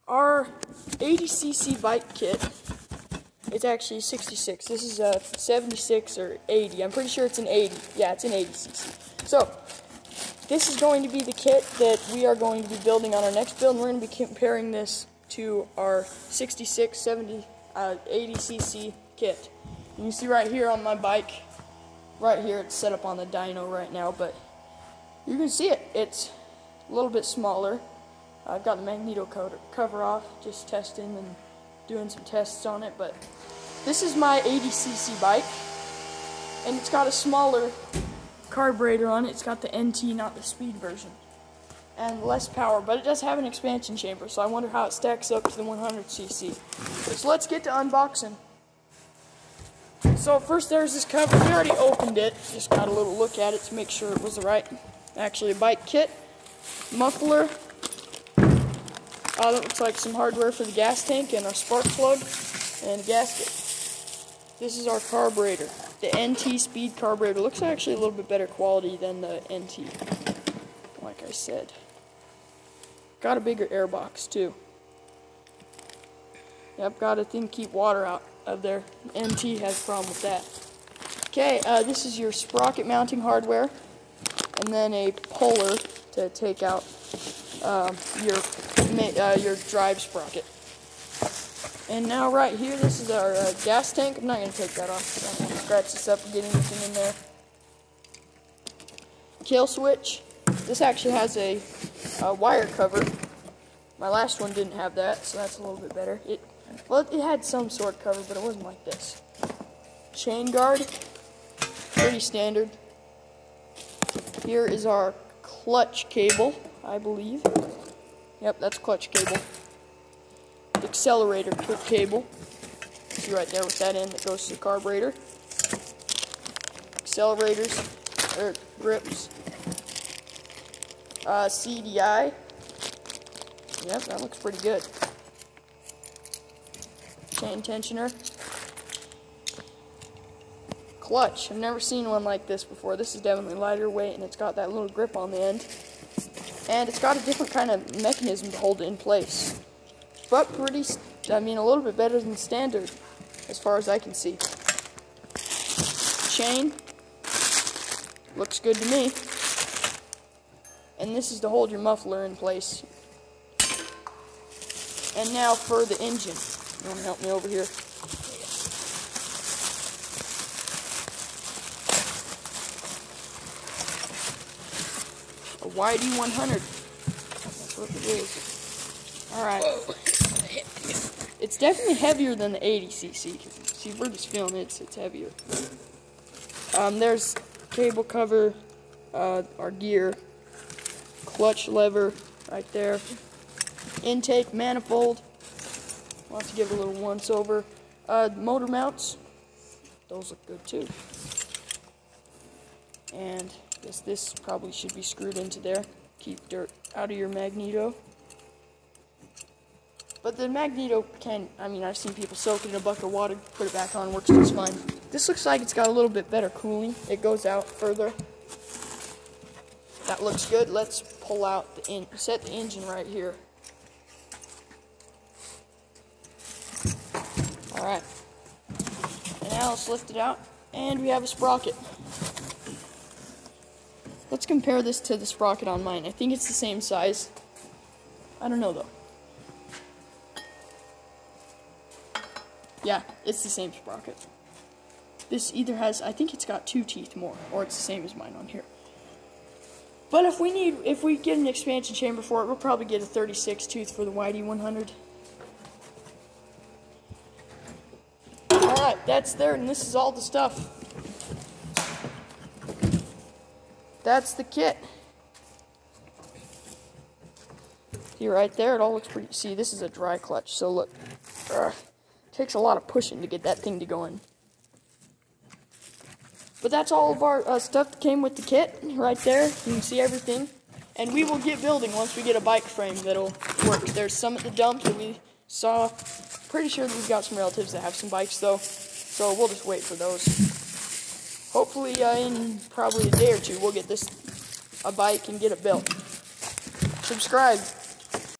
Our 80cc bike kit, it's actually 66. This is a 76 or 80. I'm pretty sure it's an 80. Yeah, it's an 80cc. So, this is going to be the kit that we are going to be building on our next build, and we're going to be comparing this to our 66, 70, 80cc kit. And you see right here on my bike, right here, it's set up on the dyno right now, but you can see it. It's a little bit smaller. I've got the magneto cover off, just testing and doing some tests on it, but this is my 80cc bike, and it's got a smaller carburetor on it. It's got the NT, not the speed version, and less power, but it does have an expansion chamber, so I wonder how it stacks up to the 100cc. So let's get to unboxing. So first there's this cover. We already opened it, just got a little look at it to make sure it was actually a bike kit. Muffler. That looks like some hardware for the gas tank and our spark plug and a gasket. This is our carburetor. The NT speed carburetor looks actually a little bit better quality than the NT, like I said. Got a bigger air box too. Yep, got a thing to keep water out of there. NT has a problem with that. Okay, this is your sprocket mounting hardware, and then a puller to take out your drive sprocket. And now right here, this is our gas tank. I'm not going to take that off. I don't want to scratch this up and get anything in there. Kill switch. This actually has a wire cover. My last one didn't have that, so that's a little bit better. It had some sort of cover, but it wasn't like this. Chain guard. Pretty standard. Here is our clutch cable, I believe. Yep, that's clutch cable. Accelerator cable. See right there with that end that goes to the carburetor. Accelerators, or grips. CDI. Yep, that looks pretty good. Chain tensioner. Clutch. I've never seen one like this before. This is definitely lighter weight, and it's got that little grip on the end. And it's got a different kind of mechanism to hold it in place. But a little bit better than standard, as far as I can see. Chain. Looks good to me. And this is to hold your muffler in place. And now for the engine. You want to help me over here? A YD100. That's what it is. Alright. It's definitely heavier than the 80cc. See, we're just feeling it, it's heavier. There's cable cover, our gear, clutch lever right there, intake, manifold. We'll have to give it a little once over. Motor mounts, those look good too. And I guess this probably should be screwed into there. Keep dirt out of your magneto. But the magneto I've seen people soak it in a bucket of water, put it back on, works just fine. This looks like it's got a little bit better cooling. It goes out further. That looks good. Let's pull out set the engine right here. Alright. And now let's lift it out, and we have a sprocket. Let's compare this to the sprocket on mine. I think it's the same size. I don't know though. Yeah, it's the same sprocket. This either has, I think it's got 2 teeth more, or it's the same as mine on here. But if we get an expansion chamber for it, we'll probably get a 36 tooth for the YD100. Alright, that's there, and this is all the stuff. That's the kit. See right there, it all looks pretty. See, this is a dry clutch, so look. Takes a lot of pushing to get that thing to go in. But that's all of our stuff that came with the kit right there. You can see everything. And we will get building once we get a bike frame that'll work. There's some at the dump that we saw. Pretty sure that we've got some relatives that have some bikes though. So we'll just wait for those. Hopefully in probably a day or two we'll get a bike and get it built. Subscribe.